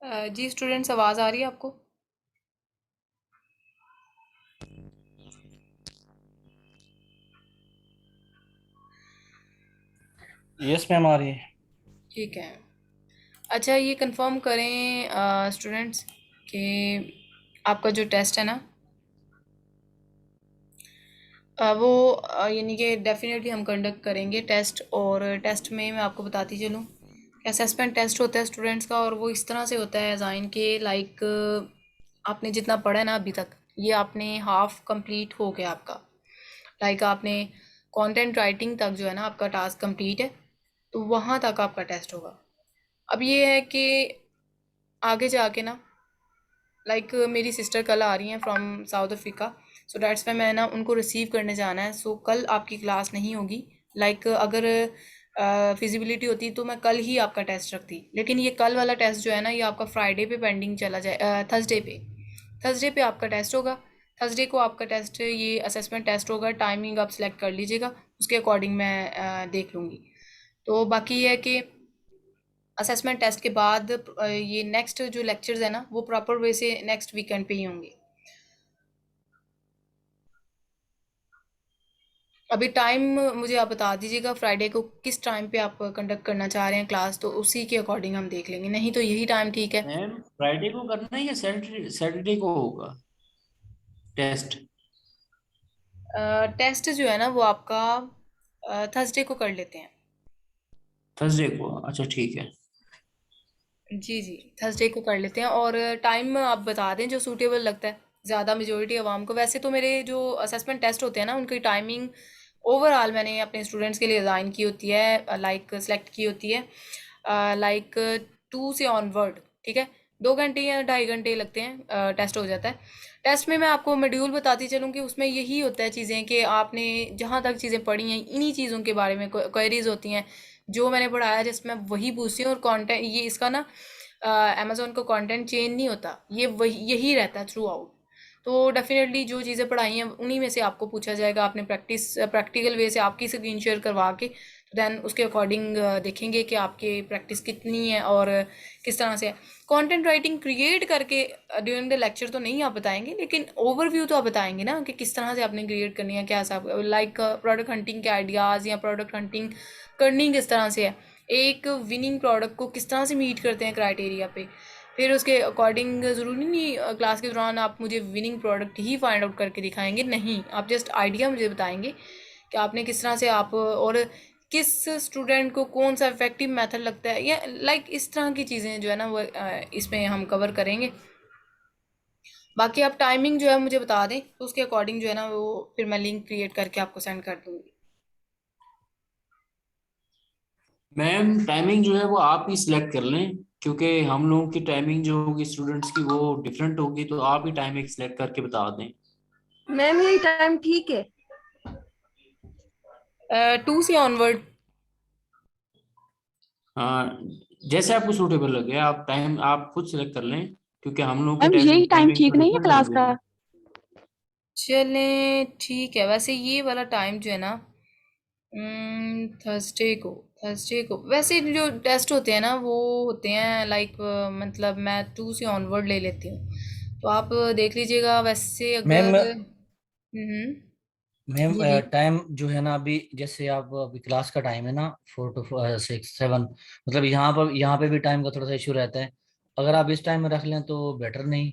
जी students, आवाज़ आ रही है आपको? यस मैम आ रही है। ठीक है। अच्छा, ये कंफर्म करें स्टूडेंट्स कि आपका जो टेस्ट है ना, वो यानी कि डेफिनेटली हम कंडक्ट करेंगे टेस्ट। और टेस्ट में मैं आपको बताती चलूँ, असेसमेंट टेस्ट होता है स्टूडेंट्स का, और वो इस तरह से होता है अजाइन के लाइक आपने जितना पढ़ा है ना अभी तक, ये आपने हाफ कंप्लीट हो गया आपका। लाइक आपने कंटेंट राइटिंग तक जो है ना आपका टास्क कंप्लीट है, तो वहाँ तक आपका टेस्ट होगा। अब ये है कि आगे जाके ना, लाइक मेरी सिस्टर कल आ रही हैं from south Africa, so that's why मैं ना उनको रिसीव करने जाना है। सो कल आपकी क्लास नहीं होगी। लाइक अगर फिजिबिलिटी होती तो मैं कल ही आपका टेस्ट रखती, लेकिन ये कल वाला टेस्ट जो है ना, ये आपका फ्राइडे पे पेंडिंग चला जाए, थर्सडे पे आपका टेस्ट होगा। थर्सडे को आपका टेस्ट, ये असेसमेंट टेस्ट होगा। टाइमिंग आप सेलेक्ट कर लीजिएगा, उसके अकॉर्डिंग मैं देख लूँगी। तो बाकी ये है कि असेसमेंट टेस्ट के बाद ये नेक्स्ट जो लेक्चर्स है ना, वो प्रॉपर वे से नेक्स्ट वीकेंड पे ही होंगे। अभी टाइम मुझे आप बता दीजिएगा फ्राइडे को किस टाइम पे आप कंडक्ट करना चाह रहे हैं क्लास, तो उसी के अकॉर्डिंग हम देख लेंगे, नहीं तो यही टाइम ठीक है। मैम फ्राइडे को करना है या सैटरडे सैटरडे को होगा टेस्ट? टेस्ट जो है ना वो आपका थर्सडे को कर लेते हैं। थर्सडे को, अच्छा ठीक है। जी जी, थर्सडे को कर लेते हैं। और टाइम आप बता दें जो सूटेबल लगता है ज़्यादा मेजोरिटी आवाम को। वैसे तो मेरे जो असेसमेंट टेस्ट होते हैं ना, उनकी टाइमिंग ओवरऑल मैंने अपने स्टूडेंट्स के लिए डिज़ाइन की होती है, लाइक सेलेक्ट की होती है, लाइक 2 से ऑनवर्ड। ठीक है, 2 घंटे या 2.5 घंटे लगते हैं, टेस्ट हो जाता है। टेस्ट में मैं आपको मॉड्यूल बताती चलूँ कि उसमें यही होता है चीज़ें कि आपने जहाँ तक चीज़ें पढ़ी हैं इन्हीं चीज़ों के बारे में क्वेरीज होती हैं जो मैंने पढ़ाया, जिसमें वही पूछती हूँ। और कंटेंट ये इसका ना, अमेजोन का कंटेंट चेंज नहीं होता, ये वही यही रहता है थ्रू आउट। तो डेफिनेटली जो चीज़ें पढ़ाई हैं उन्हीं में से आपको पूछा जाएगा। आपने प्रैक्टिकल वे से आपकी स्क्रीन शेयर करवा के, तो देन उसके अकॉर्डिंग देखेंगे कि आपकी प्रैक्टिस कितनी है और किस तरह से है। कंटेंट राइटिंग क्रिएट करके ड्यूरिंग द लेक्चर तो नहीं आप बताएंगे, लेकिन ओवरव्यू तो आप बताएंगे ना कि किस तरह से आपने क्रिएट करनी है, क्या सब लाइक प्रोडक्ट हंटिंग के आइडियाज़, या प्रोडक्ट हंटिंग करनी किस तरह से है, एक विनिंग प्रोडक्ट को किस तरह से मीट करते हैं क्राइटेरिया पे। फिर उसके अकॉर्डिंग ज़रूरी नहीं क्लास के दौरान आप मुझे विनिंग प्रोडक्ट ही फाइंड आउट करके दिखाएंगे, नहीं, आप जस्ट आइडिया मुझे बताएंगे कि आपने किस तरह से आप, और किस स्टूडेंट को कौन सा इफेक्टिव मेथड लगता है, या लाइक इस तरह की चीज़ें जो है ना वो इसमें हम कवर करेंगे। बाकी आप टाइमिंग जो है मुझे बता दें, तो उसके अकॉर्डिंग जो है ना वो फिर मैं लिंक क्रिएट करके आपको सेंड कर दूंगी। मैम टाइमिंग जो है वो आप ही सिलेक्ट कर लें, क्योंकि हम लोगों की टाइमिंग जो होगी स्टूडेंट्स की वो डिफरेंट होगी, तो आप ही टाइमिंग सिलेक्ट करके बता दें। मैम यही टाइम ठीक है। 2 से ऑनवर्ड। हाँ, जैसे आपको सूटेबल लगे आप टाइम आप खुद सिलेक्ट कर लें, क्योंकि हम लोगों की मैम यही टाइम टाइमिंग ठीक तो नहीं है डिफरेंट क्लास होगी। का? चलें ठीक है, वैसे ये वाला टाइम जो है ना, थर्सडे को थर्सडे को वैसे जो टेस्ट होते हैं ना वो होते हैं लाइक, मतलब मैं 2 से ऑनवर्ड ले लेती हूँ, तो आप देख लीजिएगा वैसे मैम अगर। हम्म। मैम जी जी। टाइम जो है ना, अभी जैसे आप अभी क्लास का टाइम है ना 4 to 6 7, मतलब यहाँ पे भी टाइम का थोड़ा सा इशू रहता है। अगर आप इस टाइम में रख लें तो बेटर नहीं?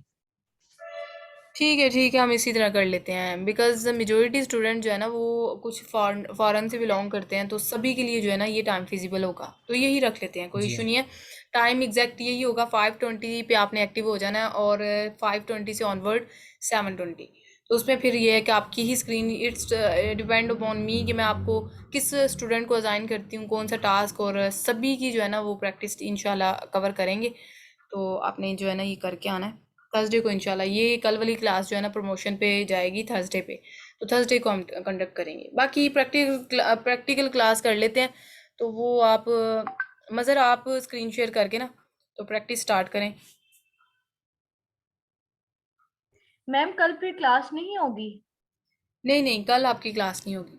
ठीक है, हम इसी तरह कर लेते हैं, बिकॉज मेजोरिटी स्टूडेंट जो है ना वो कुछ फॉरेन से बिलोंग करते हैं, तो सभी के लिए जो है ना ये टाइम फिजिबल होगा, तो यही रख लेते हैं, कोई जी इशू नहीं है। टाइम एग्जैक्ट यही होगा, 5:20 पे आपने एक्टिव हो जाना है, और 5:20 से ऑनवर्ड 7:20। तो उसमें फिर ये है कि आपकी ही screen, it's depend upon me कि मैं आपको किस स्टूडेंट को असाइन करती हूँ कौन सा टास्क, और सभी की जो है ना वो प्रैक्टिस इंशाल्लाह कवर करेंगे। तो आपने जो है ना ये करके आना है थर्सडे को इंशाल्लाह। ये कल वाली क्लास जो है ना प्रमोशन पे जाएगी थर्सडे पे, तो थर्सडे को हम कंडक्ट करेंगे। बाकी प्रैक्टिकल क्लास कर लेते हैं, तो वो आप मज़र आप स्क्रीन शेयर करके ना तो प्रैक्टिस स्टार्ट करें। मैम कल फिर क्लास नहीं होगी? नहीं नहीं, कल आपकी क्लास नहीं होगी।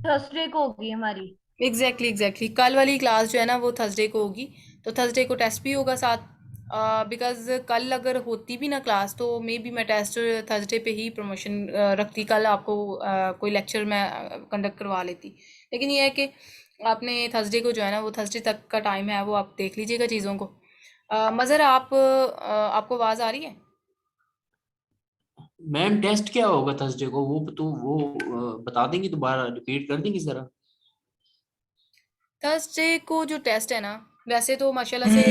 थर्सडे को होगी हमारी। एग्जैक्टली कल वाली क्लास जो है ना वो थर्सडे को होगी। तो थर्सडे को टेस्ट भी होगा साथ, बिकॉज कल अगर होती भी ना क्लास तो मे बी मैं टेस्ट थर्सडे पे ही प्रमोशन रखती, कल आपको कोई लेक्चर मैं कंडक्ट करवा लेती। लेकिन ये है कि आपने थर्सडे को जो है ना, वो थर्सडे तक का टाइम है, वो आप देख लीजिएगा चीज़ों को। मज़र आपको आवाज़ आ रही है? मैम टेस्ट क्या होगा थर्सडे को, वो तो वो बता देंगी, दोबारा रिपीट कर देंगी जरा। थर्सडे को जो टेस्ट है ना, वैसे तो माशाल्लाह से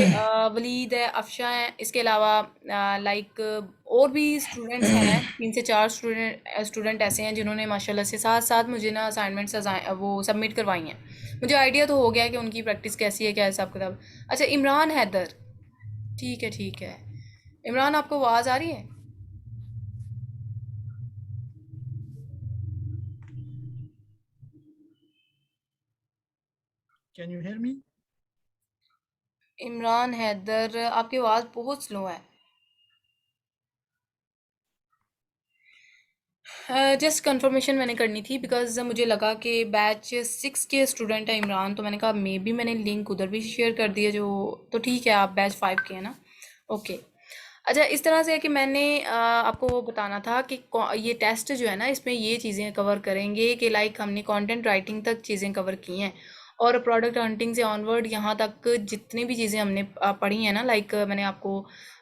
वलीद है, अफशा है, इसके अलावा लाइक और भी स्टूडेंट्स हैं, 3 से 4 स्टूडेंट ऐसे हैं जिन्होंने माशाल्लाह से साथ साथ मुझे ना असाइनमेंट्स वो सबमिट करवाई हैं। मुझे आइडिया तो हो गया है कि उनकी प्रैक्टिस कैसी है, क्या हिसाब किताब। अच्छा, इमरान हैदर, ठीक है ठीक है। इमरान, आपको आवाज़ आ रही है? Can you hear me? Imran Haider, आपकी आवाज़ बहुत स्लो है। जस्ट कंफर्मेशन मैंने करनी थी, बिकॉज मुझे लगा कि बैच 6 के स्टूडेंट है इमरान, तो मैंने कहा मे बी मैंने लिंक उधर भी शेयर कर दिया जो, तो ठीक है, आप बैच 5 के हैं ना? ओके। अच्छा, इस तरह से है कि मैंने आपको वो बताना था कि ये टेस्ट जो है ना, इसमें ये चीज़ें कवर करेंगे कि लाइक हमने कंटेंट राइटिंग तक चीज़ें कवर की हैं, और प्रोडक्ट हंटिंग से ऑनवर्ड यहाँ तक जितनी भी चीज़ें हमने पढ़ी हैं ना, लाइक मैंने आपको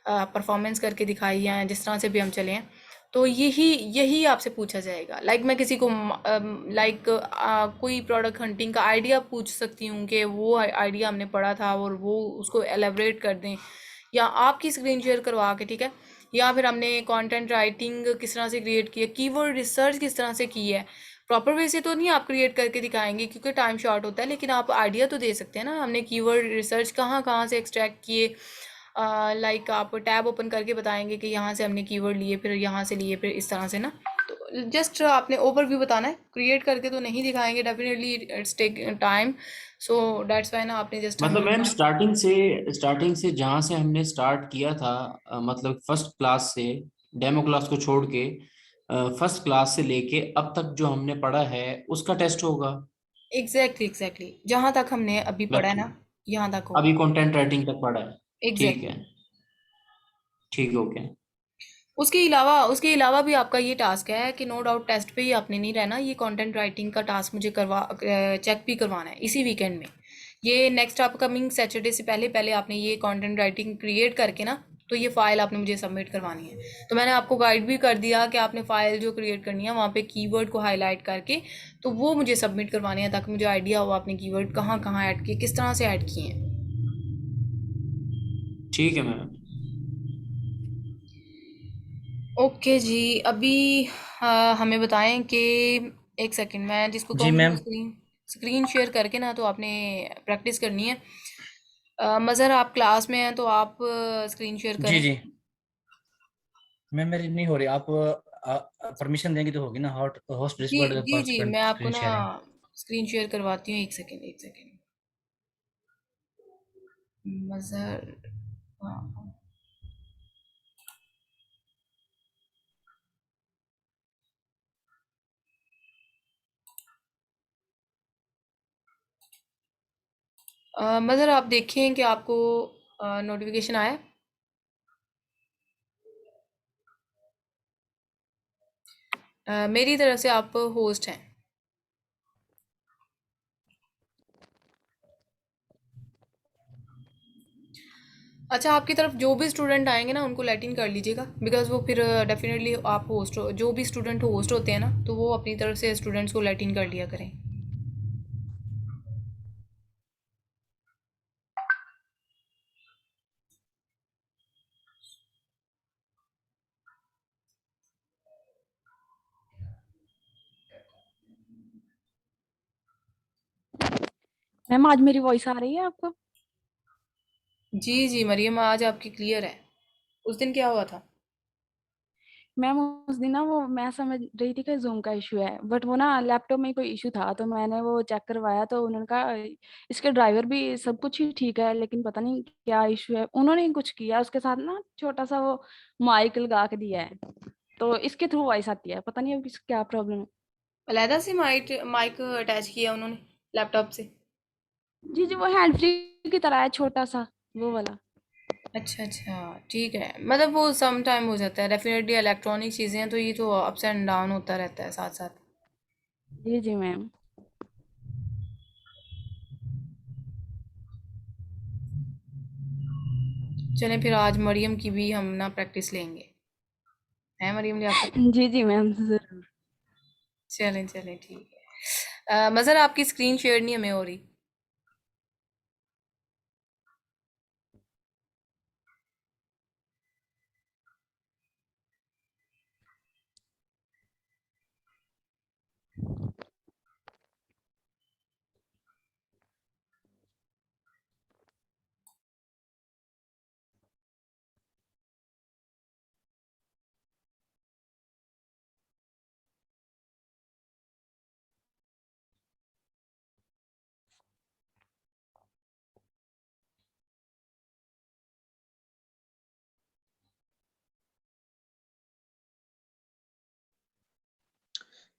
परफॉर्मेंस करके दिखाई है, जिस तरह से भी हम चले हैं, तो यही यही आपसे पूछा जाएगा। लाइक मैं किसी को लाइक कोई प्रोडक्ट हंटिंग का आइडिया पूछ सकती हूँ कि वो आइडिया हमने पढ़ा था और वो उसको एलेबरेट कर दें, या आपकी स्क्रीन शेयर करवा के, ठीक है, या फिर हमने कंटेंट राइटिंग किस तरह से क्रिएट की है, कीवर्ड रिसर्च किस तरह से की है। प्रॉपर वे से तो नहीं आप क्रिएट करके दिखाएंगे क्योंकि टाइम शॉर्ट होता है, लेकिन आप आइडिया तो दे सकते हैं ना, हमने कीवर्ड रिसर्च कहाँ कहाँ से एक्सट्रैक्ट किए। लाइक आप टैब ओपन करके बताएंगे कि यहाँ से हमने कीवर्ड लिए, फिर यहाँ से लिए, फिर इस तरह से ना। तो जस्ट आपने ओवरव्यू बताना है, क्रिएट करके तो नहीं दिखाएंगे, definitely it's take time, so that's why ना आपने जस्ट मतलब हमें। मैम स्टार्टिंग से जहाँ से हमने स्टार्ट किया था, मतलब फर्स्ट क्लास से, डेमो क्लास को छोड़ के फर्स्ट क्लास से लेके अब तक जो हमने पढ़ा है उसका टेस्ट होगा। एग्जैक्टली एग्जैक्टली, जहाँ तक हमने अभी पढ़ा है मतलब ना, यहाँ तक अभी होगा। कंटेंट राइटिंग तक पढ़ा है। ठीक है, एग्जैक्टली। ठीक, ओके। उसके अलावा भी आपका ये टास्क है कि नो डाउट टेस्ट पे ही आपने नहीं रहना, ये कंटेंट राइटिंग का टास्क मुझे चेक भी करवाना है इसी वीकेंड में। ये नेक्स्ट अपकमिंग सैटरडे से पहले पहले आपने ये कंटेंट राइटिंग क्रिएट करके ना, तो ये फाइल आपने मुझे सबमिट करवानी है। तो मैंने आपको गाइड भी कर दिया कि आपने फाइल जो क्रिएट करनी है वहाँ पे कीवर्ड को हाईलाइट करके, तो वो मुझे सबमिट करवानी है, ताकि मुझे आइडिया हो आपने कीवर्ड कहाँ कहाँ ऐड किए, किस तरह से ऐड किए हैं। ठीक है मैम। ओके जी, अभी हमें बताएं कि, एक सेकंड, मैं जिसको जी कहूँगी वो मैम। स्क्रीन स्क्रीन शेयर करके ना, तो आपने प्रैक्टिस करनी है। मज़र, आप क्लास में हैं तो आप स्क्रीन शेयर जी करें। जी मैम, मेरी नहीं हो रही, आप परमिशन देंगी तो होगी ना, होस्ट जी विस्पर्ड जी जी, पार्टिसिपेंट मैं आपको स्क्रीन ना शेयरिंग। स्क्रीन शेयर करवाती हूँ, एक सेकंड एक सेकंड। मज़र, हाँ। मज़र, आप देखें कि आपको नोटिफिकेशन आया है? मेरी तरफ से आप होस्ट हैं। अच्छा, आपकी तरफ जो भी स्टूडेंट आएंगे ना उनको लेट इन कर लीजिएगा, बिकॉज वो फिर डेफिनेटली आप होस्ट जो भी स्टूडेंट होस्ट होते हैं ना, तो वो अपनी तरफ से स्टूडेंट्स को लेट इन कर लिया करें। मैम आज मेरी वॉइस आ रही है आपको? जी जी मरियम, आज आपकी क्लियर है। उस दिन क्या हुआ था? मैम उस दिन ना वो मैं समझ रही थी कि जूम का इशू है, बट वो ना लैपटॉप में कोई इशू था, तो मैंने वो चेक करवाया तो उन्होंने कहा इसके ड्राइवर भी सब कुछ ही ठीक है, लेकिन पता नहीं क्या इशू है। उन्होंने कुछ किया उसके साथ ना, छोटा सा वो माइक लगा के दिया है, तो इसके थ्रू वॉइस आती है, पता नहीं अब क्या प्रॉब्लम है। अलहदा से माइक माइक अटैच किया उन्होंने लैपटॉप से? जी जी, वो हैंड फ्री की तरह है, छोटा सा। वो वाला। अच्छा अच्छा, ठीक है। मतलब वो सम टाइम हो जाता है, डेफिनेटली इलेक्ट्रॉनिक चीज़ें हैं तो ये तो अप्स एंड डाउन होता रहता है साथ साथ। जी जी मैम। चलें फिर आज मरियम की भी हम ना प्रैक्टिस लेंगे, है मरियम लियाकत? जी जी मैम जरूर। चलें चलें, ठीक है। मज़र आपकी स्क्रीन शेयर नहीं हमें हो रही।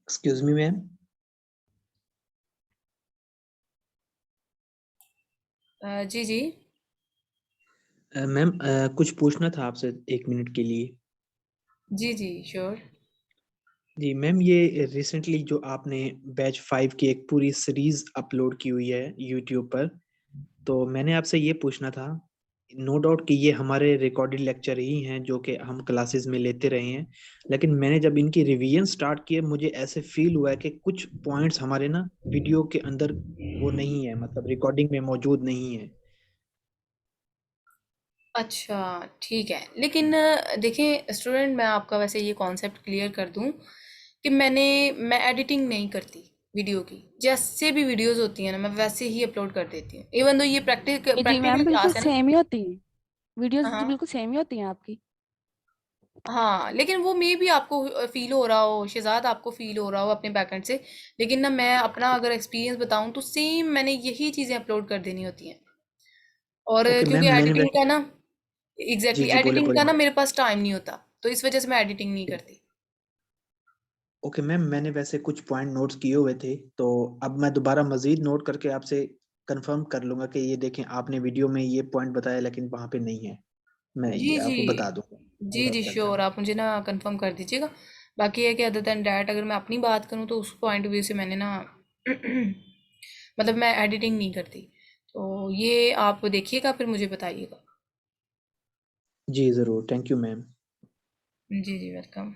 Excuse me ma'am. जी जी। मैम कुछ पूछना था आपसे 1 मिनट के लिए। जी जी श्योर। जी मैम, ये रिसेंटली जो आपने बैच 5 की एक पूरी सीरीज अपलोड की हुई है यूट्यूब पर, तो मैंने आपसे ये पूछना था। नो डाउट कि ये हमारे रिकॉर्डेड लेक्चर ही हैं जो कि हम क्लासेस में लेते रहे हैं, लेकिन मैंने जब इनकी रिवीजन स्टार्ट किए मुझे ऐसे फील हुआ है कि कुछ पॉइंट्स हमारे ना वीडियो के अंदर वो नहीं है, मतलब रिकॉर्डिंग में मौजूद नहीं है। अच्छा ठीक है, लेकिन देखें स्टूडेंट, मैं आपका वैसे ये कॉन्सेप्ट क्लियर कर दूं कि मैं एडिटिंग नहीं करती वीडियो की। जैसे भी वीडियोस होती हैं ना, मैं वैसे ही अपलोड कर देती हूँ, इवन दो ये जी जी मैम प्रैक्टिकल बिल्कुल क्लास है ना। सेम ही होती है, वीडियोस हाँ बिल्कुल सेम ही होती हैं आपकी। हाँ, लेकिन वो मे भी आपको फील हो रहा हो, शहजाद आपको फील हो रहा हो अपने बैकएंड से, लेकिन ना मैं अपना अगर एक्सपीरियंस बताऊं तो सेम मैंने यही चीज़ें अपलोड कर देनी होती हैं। और ओके क्योंकि मैम, मैंने एडिटिंग वैसे का ना, जी एग्जैक्टली जी बोले एडिटिंग बोले। का ना मेरे पास टाइम नहीं होता, तो इस वजह से मैं एडिटिंग नहीं करती। ओके मैम, मैंने वैसे कुछ पॉइंट नोट्स किए हुए थे, तो अब मैं दोबारा मजीद नोट करके आपसे कंफर्म कर लूंगा कि ये देखें आपने वीडियो में ये पॉइंट बताया लेकिन वहाँ पे नहीं है। मैं जी ये जी। आपको बता दूंगा, जी नोट जी आउट करता श्योर, हूँ। आप मुझे ना कंफर्म कर दीजिएगा। बाकी है कि अदर देन डैट अगर मैं अपनी बात करूँ तो उस पॉइंट ऑफ व्यू से मैंने ना मतलब मैं एडिटिंग नहीं करती, तो ये आप देखिएगा फिर मुझे बताइएगा। जी ज़रूर, थैंक यू मैम। जी जी वेलकम।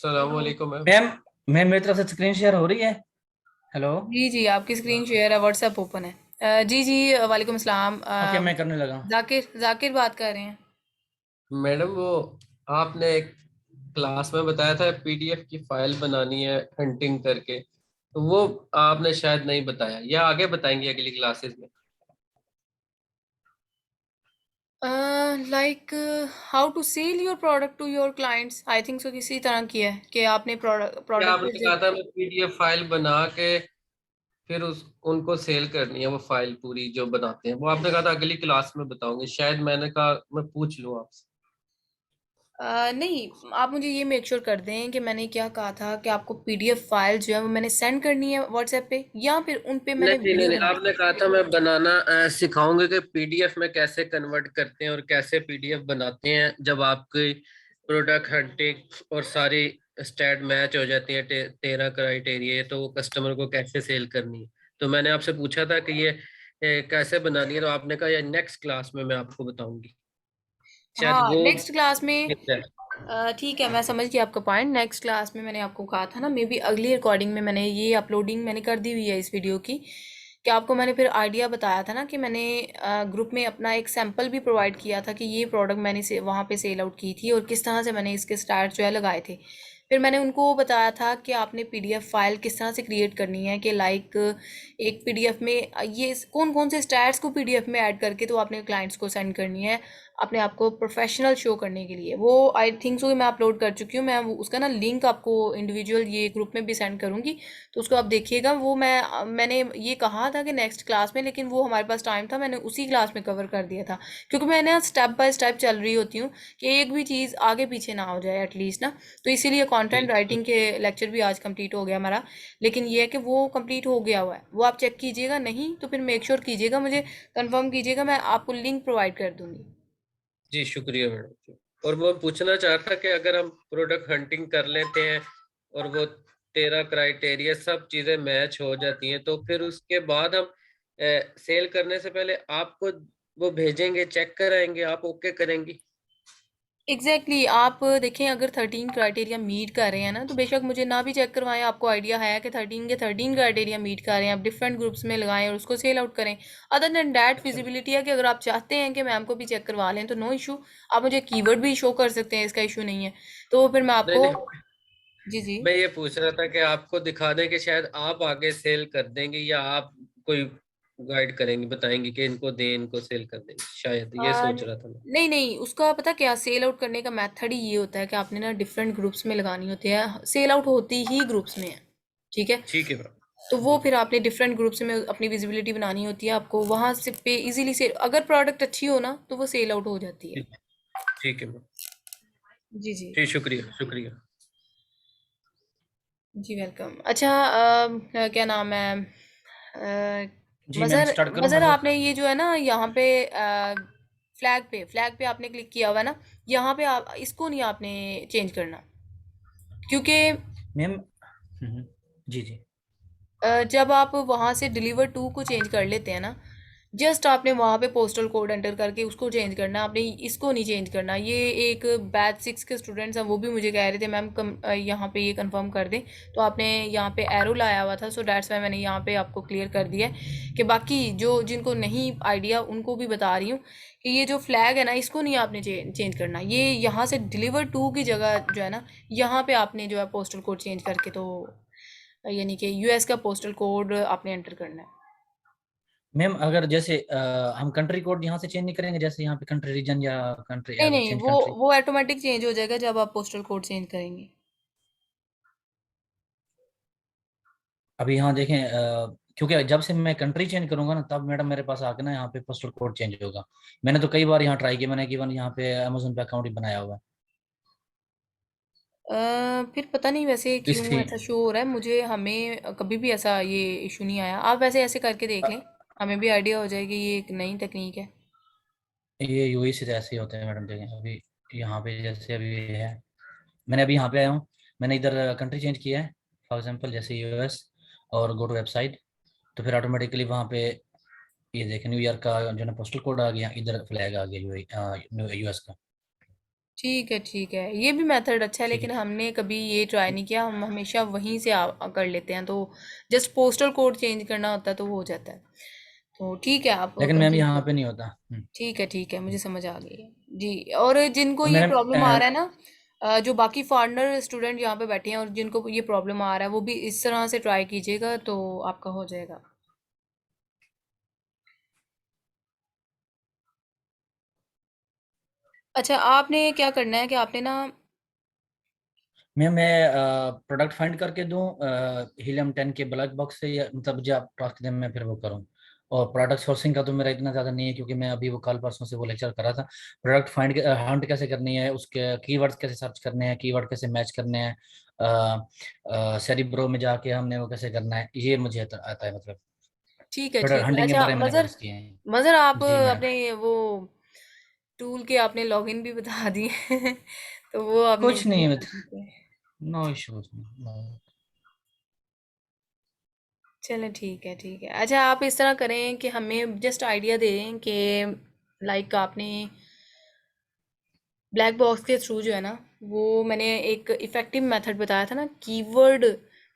सलामकुम मैम। मैम मैम मेरी तरफ से स्क्रीन शेयर हो रही है। हेलो। जी जी आपकी स्क्रीन शेयर है, व्हाट्सएप ओपन है। जी जी वालेकुम सलाम। ओके मैं करने लगा। जाकिर जाकिर बात कर रहे हैं। मैडम वो आपने एक क्लास में बताया था पीडीएफ की फाइल बनानी है हंटिंग करके, तो वो आपने शायद नहीं बताया, या आगे बताएंगे अगली क्लासेस में। Like how to sell your product to your clients, I think so किसी तरह की है कि आपने प्रोडक्ट क्या प्रोडक्ट आपने कहा था मैं पीडीएफ फाइल बना के फिर उस उनको सेल करनी है, वो फाइल पूरी जो बनाते हैं वो आपने कहा था अगली क्लास में बताओगे, शायद मैंने कहा मैं पूछ लूँ आपसे। नहीं, आप मुझे ये मेक श्योर कर दें कि मैंने क्या कहा था कि आपको पीडीएफ फाइल जो है वो मैंने सेंड करनी है व्हाट्सएप पे, या फिर उन पे मैंने नहीं नहीं वीडियो नहीं, बनानी आपने कहा था मैं बनाना सिखाऊंगा कि पीडीएफ में कैसे कन्वर्ट करते हैं और कैसे पीडीएफ बनाते हैं जब आपकी प्रोडक्ट हंटिंग और सारी स्टैट मैच हो जाती है 13 क्राइटेरिया, तो वो कस्टमर को कैसे सेल करनी है। तो मैंने आपसे पूछा था कि ये कैसे बनानी है, तो आपने कहा ये नेक्स्ट क्लास में मैं आपको बताऊंगी, है। शायद हाँ वो नेक्स्ट क्लास में। मिस है। ठीक है, मैं समझ गई आपका पॉइंट। नेक्स्ट क्लास में मैंने आपको कहा था ना, मे बी अगली रिकॉर्डिंग में मैंने ये अपलोडिंग मैंने कर दी हुई है इस वीडियो की, कि आपको मैंने फिर आइडिया बताया था ना कि मैंने ग्रुप में अपना एक सैंपल भी प्रोवाइड किया था कि ये प्रोडक्ट मैंने से वहाँ पे सेल आउट की थी और किस तरह से मैंने इसके स्टार्ट जो है लगाए थे। फिर मैंने उनको बताया था कि आपने पीडीएफ फाइल किस तरह से क्रिएट करनी है, कि लाइक एक पीडीएफ में ये कौन कौन से स्टैट्स को पीडीएफ में ऐड करके तो आपने क्लाइंट्स को सेंड करनी है अपने आप को प्रोफेशनल शो करने के लिए। वो आई थिंक सो मैं अपलोड कर चुकी हूँ। मैं उसका ना लिंक आपको इंडिविजुअल ये ग्रुप में भी सेंड करूँगी, तो उसको आप देखिएगा। वो मैंने ये कहा था कि नेक्स्ट क्लास में, लेकिन वो हमारे पास टाइम था, मैंने उसी क्लास में कवर कर दिया था, क्योंकि मैं ना स्टेप बाय स्टेप चल रही होती हूँ कि एक भी चीज़ आगे पीछे ना हो जाए एटलीस्ट ना। तो इसीलिए कंटेंट राइटिंग के लेक्चर भी आज कंप्लीट हो गया हमारा, लेकिन ये है कि वो कंप्लीट हो गया हुआ है, वो आप चेक कीजिएगा, नहीं तो फिर मेक श्योर कीजिएगा, मुझे कंफर्म कीजिएगा, मैं आपको लिंक प्रोवाइड कर दूंगी। जी शुक्रिया मैडम जी। और वो पूछना चाह रहा था कि अगर हम प्रोडक्ट हंटिंग कर लेते हैं और वो 13 क्राइटेरिया सब चीजें मैच हो जाती हैं, तो फिर उसके बाद हम सेल करने से पहले आपको वो भेजेंगे, चेक कराएंगे, आप ओके करेंगी? एग्जैक्टली आप देखें, अगर 13 क्राइटेरिया मीट कर रहे हैं ना, तो बेशक मुझे ना भी चेक करवाएं, आपको आइडिया है कि 13 के 13 क्राइटेरिया मीट कर रहे हैं, आप डिफरेंट ग्रुप्स में लगाएं और उसको सेल आउट करें। अदर देन डैट फिजिबिलिटी है कि अगर आप चाहते हैं कि मैम को भी चेक करवा लें तो नो इशू, आप मुझे कीवर्ड भी शो कर सकते हैं, इसका इशू नहीं है। तो फिर मैं नहीं आपको नहीं, जी जी मैं ये पूछ रहा था कि आपको दिखा दें कि शायद आप आगे सेल कर देंगे, या आप कोई गाइड करेंगे, बताएंगे कि इनको दें, इनको सेल कर देंगे, शायद ये सोच रहा था मैं। नहीं नहीं, उसका पता क्या, सेल आउट करने का मेथड ही ये होता है कि आपने ना डिफरेंट ग्रुप्स में लगानी होती है, सेल आउट होती ही ग्रुप्स में है, ठीक है। ठीक है मैम। तो वो फिर आपने डिफरेंट ग्रुप्स में अपनी विजिबिलिटी बनानी होती है, आपको वहां से पे इजीली से, अगर प्रोडक्ट अच्छी हो ना तो वो सेल आउट हो जाती है। ठीक ठीक है मैम। जी जी जी शुक्रिया शुक्रिया। जी वेलकम। अच्छा क्या नाम है, जी मैम, मज़र स्टार्ट करूँ मैं मज़र फिर? आपने ये जो है ना यहाँ पे फ्लैग पे आपने क्लिक किया हुआ है ना, यहाँ पे आप इसको नहीं आपने चेंज करना, क्योंकि मैम जी जी। जब आप वहाँ से डिलीवर टू को चेंज कर लेते हैं ना, जस्ट आपने वहाँ पे पोस्टल कोड एंटर करके उसको चेंज करना है, आपने इसको नहीं चेंज करना। ये एक बैच 6 के स्टूडेंट्स हैं, वो भी मुझे कह रहे थे मैम यहाँ पे ये कंफर्म कर दें, तो आपने यहाँ पे एरो लाया हुआ था, सो डैट्स वाई मैंने यहाँ पे आपको क्लियर कर दिया है कि बाकी जो जिनको नहीं आइडिया उनको भी बता रही हूँ कि ये जो फ्लैग है ना, इसको नहीं आपने चेंज करना। ये यहाँ से डिलीवर टू की जगह जो है ना, यहाँ पे आपने जो है पोस्टल कोड चेंज करके, तो यानी कि यूएस का पोस्टल कोड आपने एंटर करना है। मैम अगर जैसे हम कंट्री कोड यहाँ से चेंज नहीं करेंगे, जैसे यहाँ पे कंट्री रीजन या कंट्री नहीं नहीं, चेंज वो कंट्री? वो ऑटोमेटिक चेंज हो जाएगा जब आप पोस्टल कोड चेंज करेंगे। अभी यहाँ देखें, क्योंकि जब से मैं कंट्री चेंज करूंगा ना, तब मैडम मेरे पास आके ना यहाँ पे पोस्टल कोड चेंज होगा। मैंने तो कई बार यहाँ ट्राई किया, मैंने इवन यहाँ पे अमेजोन पे अकाउंट ही बनाया हुआ है। फिर पता नहीं वैसे तो क्यों इसलिए ऐसा शो हो रहा है मुझे, हमें कभी भी ऐसा ये इशू नहीं आया। आप वैसे ऐसे करके देख लें, हमें भी आइडिया हो जाएगी, ये एक नई तकनीक है। ये यूएई से ऐसे ही होते हैं मैडम। देखें अभी यहाँ पे जैसे अभी ये है, मैंने अभी यहाँ पे आया हूँ, मैंने इधर कंट्री चेंज किया है, फॉर एग्जांपल जैसे यूएस, और गो टू वेबसाइट, तो फिर ऑटोमेटिकली वहाँ पे ये देखें न्यूयॉर्क का जो है पोस्टल कोड आ गया, इधर फ्लैग आ गया यूएस का। ठीक है, ये भी मेथड अच्छा है, ठीक लेकिन है। हमने कभी ये ट्राई नहीं किया, हम हमेशा वहीं से कर लेते हैं, तो जस्ट पोस्टल कोड चेंज करना होता है तो वो हो जाता है। तो ठीक है, आप लेकिन मैम कंटिन्यू यहाँ पे करें। नहीं होता। ठीक है, मुझे समझ आ गई है जी। और जिनको ये मैडम प्रॉब्लम आ रहा है ना, जो बाकी फॉरेनर स्टूडेंट यहाँ पे बैठे हैं और जिनको ये प्रॉब्लम आ रहा है, वो भी इस तरह से ट्राई कीजिएगा तो आपका हो जाएगा। अच्छा, आपने क्या करना है कि आपने ना, मैं प्रोडक्ट फाइंड करके दूं हीलियम 10 के ब्लैक बॉक्स से, या मतलब जो आप टास्क दें मैं फिर वो करूं? और प्रोडक्ट सोर्सिंग का तो मेरा इतना ज़्यादा नहीं है, क्योंकि मैं अभी वो कल परसों से वो लेक्चर कर रहा था। प्रोडक्ट फाइंड हंट कैसे करनी है, उसके कीवर्ड्स कैसे सर्च करने हैं, कीवर्ड कैसे मैच करने हैं, सेरिब्रो में जाके हमने वो कैसे करना है, ये मुझे आता है मतलब। प्रोडक्ट ठीक है। हंटिंग के अच्छा बारे में मैंने मज़र, कोर्स किए हैं। मज़र आप जी मैडम। अपने वो टूल के आपने लॉगिन भी बता दिए तो वो आपने कुछ नहीं है, ठीक है। No issues. चलें ठीक है। अच्छा, आप इस तरह करें कि हमें जस्ट आइडिया दें कि लाइक आपने ब्लैक बॉक्स के थ्रू जो है ना, वो मैंने एक इफ़ेक्टिव मेथड बताया था ना, कीवर्ड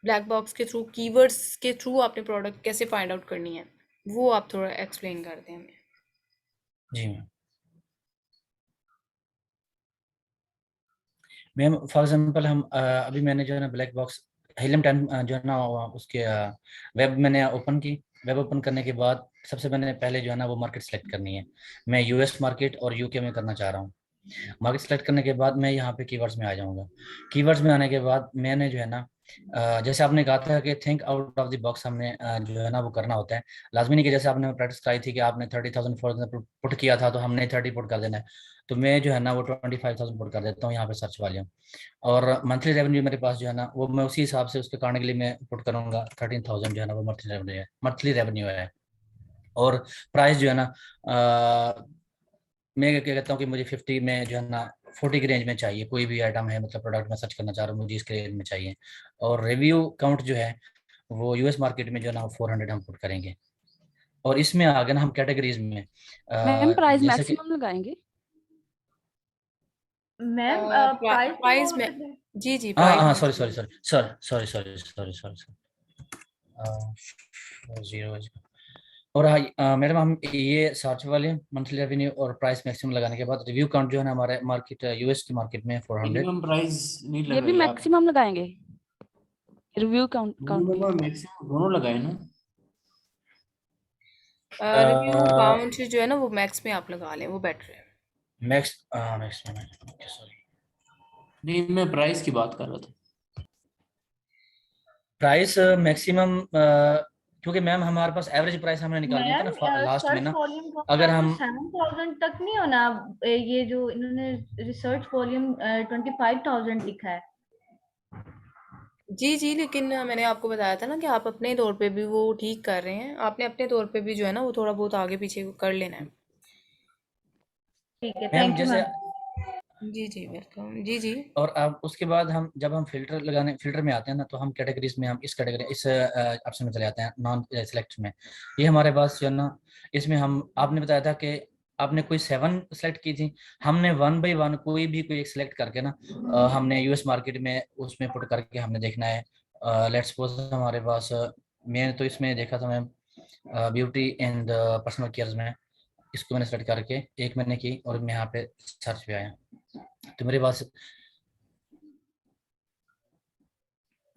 ब्लैक बॉक्स के थ्रू, कीवर्ड्स के थ्रू आपने प्रोडक्ट कैसे फाइंड आउट करनी है, वो आप थोड़ा एक्सप्लेन कर दें हमें। जी मैम। मैम फॉर एग्जांपल हम अभी मैंने जो है ना ब्लैक बॉक्स हेलियम 10 जो है ना उसके वेब मैंने ओपन की। वेब ओपन करने के बाद सबसे मैंने पहले जो है ना वो मार्केट सेलेक्ट करनी है। मैं यूएस मार्केट और यूके में करना चाह रहा हूँ। मार्केट सेलेक्ट करने के बाद मैं यहाँ पे कीवर्ड्स में आ जाऊंगा। कीवर्ड्स में आने के बाद मैंने जो है ना जैसे आपने कहा था कि think out of the box हमने जो है ना वो करना होता है। लाजमी नहीं कि जैसे आपने प्रैक्टिस कराई थी कि आपने 30,000 फॉर एग्जाम्पल पुट किया था तो हमने 30 पुट कर देना है। तो मैं जो है ना वो 25,000 पुट कर देता हूँ यहाँ पे सर्च वॉल्यूम। और मंथली रेवेन्यू मेरे पास जो है ना वो मैं उसी हिसाब से उसके करने के लिए मैं पुट करूंगा 13,000 जो है ना वो मंथली रेवेन्यू है। और प्राइस जो है ना मैं क्या कहता हूँ कि मुझे 50 में जो है ना 40 की रेंज में चाहिए। कोई भी आइटम है मतलब प्रोडक्ट मैं सर्च करना चाह रहा हूँ मुझे इसके रेंज में चाहिए। और रिव्यू काउंट जो है वो यूएस मार्केट में जो है ना 400 हम पुट करेंगे। और इसमें आ गए ना हम कैटेगरीज में मैम प्राइस जैसे कि मैक्सिमम लगाएंगे। मैम प्राइस तो प्राइस में मतलब जी जी हाँ प्राइस हाँ में सॉरी जीरो। और हाँ मैडम हम ये सर्च वाले मंथली रेवेन्यू और प्राइस मैक्सिमम लगाने के बाद रिव्यू काउंट जो है ना हमारे मार्केट यूएस की मार्केट में 400। मिनिमम प्राइस नहीं ये भी लगाई आप? मैक्सिमम लगाएंगे रिव्यू काउंट भी। मिनिमम मैक्सिमम दोनों लगाए ना? रिव्यू काउंट जो है ना वो मैक्स में आप लगा लें, वो बेटर है। मैक्सिमम सॉरी नहीं, मैं प्राइस की बात कर रहा था। प्राइस मैक्सिमम क्योंकि मैम हमारे पास एवरेज प्राइस हमने निकालनी है मैम ना लास्ट में सर्च ना। वॉल्यूम का अगर तो हम 7,000 तक नहीं होना? ये जो इन्होंने रिसर्च वॉल्यूम 25,000 लिखा है। जी जी, लेकिन मैंने आपको बताया था ना कि आप अपने तौर पे भी वो ठीक कर रहे हैं। आपने अपने तौर पे भी जो है ना वो थोड़ा बहुत आगे पीछे कर लेना है। ठीक है, मैम थैंक यू जैसे मैम। जी जी वेलकम। जी जी और अब उसके बाद हम जब हम फिल्टर में आते हैं ना तो हम कैटेगरीज में हम इस ऑप्शन में चले जाते हैं नॉन सेलेक्ट में। ये हमारे पास जो है ना इसमें हम आपने बताया था कि आपने कोई 7 सेलेक्ट की थी। हमने 1 बाई 1 कोई एक सिलेक्ट करके ना हमने यूएस मार्केट में उसमें पुट करके हमने देखना है। लेट्स सपोज हमारे पास मैंने तो इसमें देखा था ma'am beauty and personal care में। इसको मैंने सेलेक्ट करके एक मैंने की और मैं यहाँ पे सर्च पे आया तो मेरे पास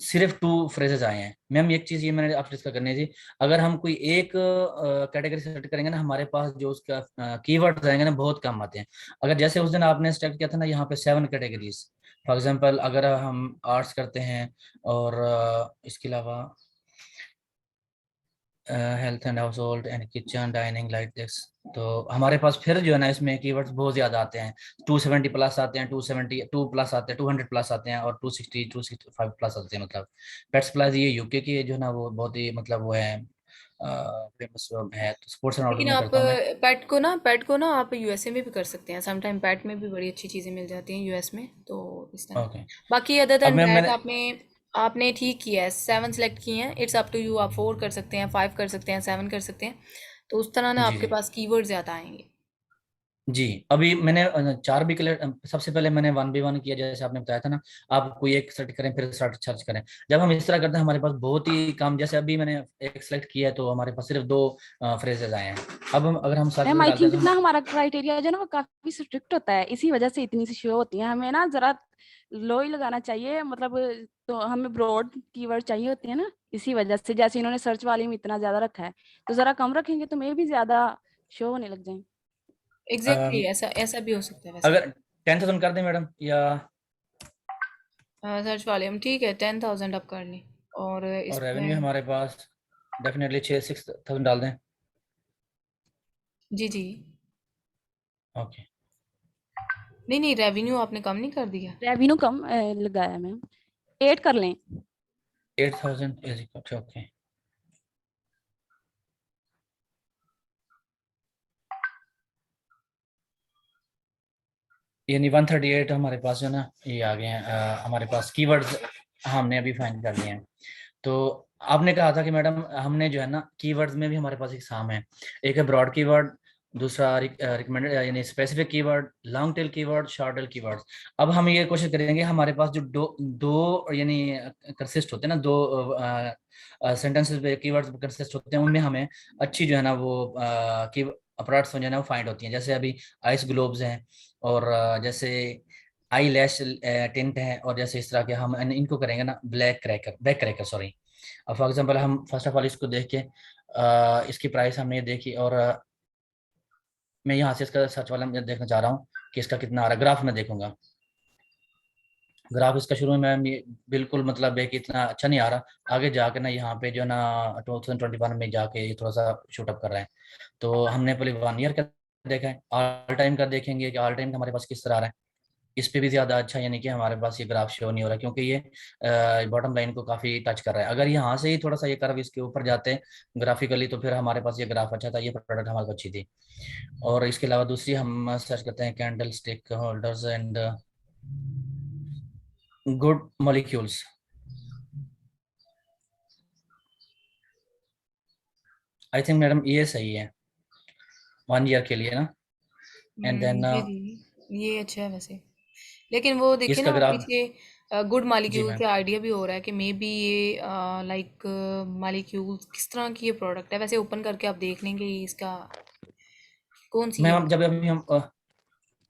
सिर्फ 2 फ्रेजेस आए हैं। मैम एक चीज ये मैंने आपसे डिस्कस करनी थी। अगर हम कोई एक कैटेगरी सेलेक्ट करेंगे ना हमारे पास जो उसका कीवर्ड्स आएंगे ना बहुत कम आते हैं। अगर जैसे उस दिन आपने सेलेक्ट किया था ना यहाँ पे 7 कैटेगरीज। फॉर एग्जांपल अगर हम आर्ट्स करते हैं और इसके अलावा health and house hold and kitchen dining like this तो हमारे पास फिर जो है ना इसमें कीवर्ड्स बहुत ज्यादा आते हैं। 270 प्लस आते हैं, 272 प्लस आते हैं, 200 प्लस आते हैं और 260 265 प्लस आते हैं। मतलब पेट सप्लाईज ये यूके की जो है ना वो बहुत ही मतलब वो है फेमस है। तो स्पोर्ट्स एंड आउटडोर लेकिन में आप करता हूँ मैं। पेट को ना आप यूएसए में भी कर सकते हैं। समटाइम पेट में भी बड़ी अच्छी चीज़ें मिल जाती हैं यूएस में, तो इस तरह। ओके बाकी अदर अब देन मैम दैट मैंने आपने आपने ठीक किया है। 7 सेलेक्ट किए हैं, इट्स अप टू यू। आप 4 कर सकते हैं, 5 कर सकते हैं, 7 कर सकते हैं। तो उस तरह ना जी आपके जी पास कीवर्ड ज़्यादा आएंगे। जी अभी मैंने 4 भी क्लियर। सबसे पहले मैंने 1 by 1 किया जैसे आपने बताया था ना। आप कोई एक सर्च करें फिर सर्च करें। जब हम इस तरह करते हैं हमारे पास बहुत ही कम जैसे अभी मैंने एक सेलेक्ट किया है तो हमारे पास सिर्फ 2 फ्रेजेस आए हैं। अब हम अगर हम सर्च मैम में आई डालते हैं थिंक तो ना हम हमारा क्राइटेरिया जो है ना वो काफी स्ट्रिक्ट होता है, इसी वजह से इतनी सी शो होती है। हमें ना जरा लो ही लगाना चाहिए, मतलब तो हमें ब्रॉड कीवर्ड चाहिए होती है ना, इसी वजह से। जैसे इन्होंने सर्च वाले में इतना ज्यादा रखा है तो जरा कम रखेंगे तो मैं भी ज्यादा शो होने लग जाएंगे। एग्जैक्टली ऐसा ऐसा भी हो सकता है वैसे। अगर 10,000 कर दें मैडम या सर्च वाले हम ठीक है 10,000 आप कर लें। और और रेवेन्यू इसमें हमारे पास डेफिनेटली 6,000 डाल दें। जी जी। ओके नहीं नहीं, रेवेन्यू आपने कम नहीं कर दिया। रेवेन्यू कम लगाया मैम, 8 कर लें। 8,000 इज इक्वल टू ओके। यानी 138 हमारे पास जो है ना ये आ गए हैं हमारे पास कीवर्ड्स हमने अभी फाइंड कर लिए हैं। तो आपने कहा था कि मैडम हमने जो है ना कीवर्ड्स में भी हमारे पास एग्जाम है। एक है ब्रॉड कीवर्ड, दूसरा रिकमेंडेड यानी specific keyword, long tail keyword, short tail keyword. अब हम ये कोशिश करेंगे हमारे पास जो दो दो यानी कंसिस्ट होते हैं ना, दो सेंटेंसेस पे कीवर्ड्स कंसिस्ट होते हैं उनमें हमें अच्छी जो है ना वो की प्रोडक्ट्स जो है ना वो फाइंड होती हैं। जैसे अभी आइस ग्लोब्स हैं और जैसे आई लैश टिंट है, और जैसे इस तरह के हम इनको करेंगे ना, बैक क्रैकर सॉरी। अब फॉर एग्जांपल हम फर्स्ट ऑफ ऑल इसको देख के इसकी प्राइस हमने ये देखी, और मैं यहाँ से इसका सर्च वाला मैं देखना चाह रहा हूँ कि इसका कितना आ रहा है। ग्राफ में देखूंगा, ग्राफ इसका शुरू में बिल्कुल मतलब है कि इतना अच्छा नहीं आ रहा, आगे जाके ना यहाँ पे जो ना 2021 में जाके ये थोड़ा सा शूट अप कर रहा है। तो हमने पहले 1 ईयर का देखा है, ऑल टाइम का देखेंगे कि ऑल टाइम का हमारे पास किस तरह आ रहा है। इस पे भी ज्यादा अच्छा, यानी कि हमारे पास ये ग्राफ शो नहीं हो रहा, क्योंकि ये बॉटम लाइन को काफी टच कर रहा है। अगर यहाँ से ही थोड़ा सा ये कर्व इसके ऊपर जाते हैं ग्राफिकली, तो फिर हमारे पास ये ग्राफ अच्छा था, ये प्रोडक्ट हमारे को अच्छी थी। और इसके अलावा दूसरी हम सर्च करते हैं candle stick holders and good molecules. I think madam ये सही है 1 ईयर के लिए ना। एंड देन जी जी, ये अच्छा है वैसे। लेकिन वो देखिए इसका ना ग्राफ। पीछे गुड जी मालिक्यूल मैम। से आइडिया भी हो रहा है कि मे बी ये लाइक मालिक्यूल किस तरह की ये प्रोडक्ट है। वैसे ओपन करके आप देख लेंगे ये इसका कौन सी मैम है। अब जब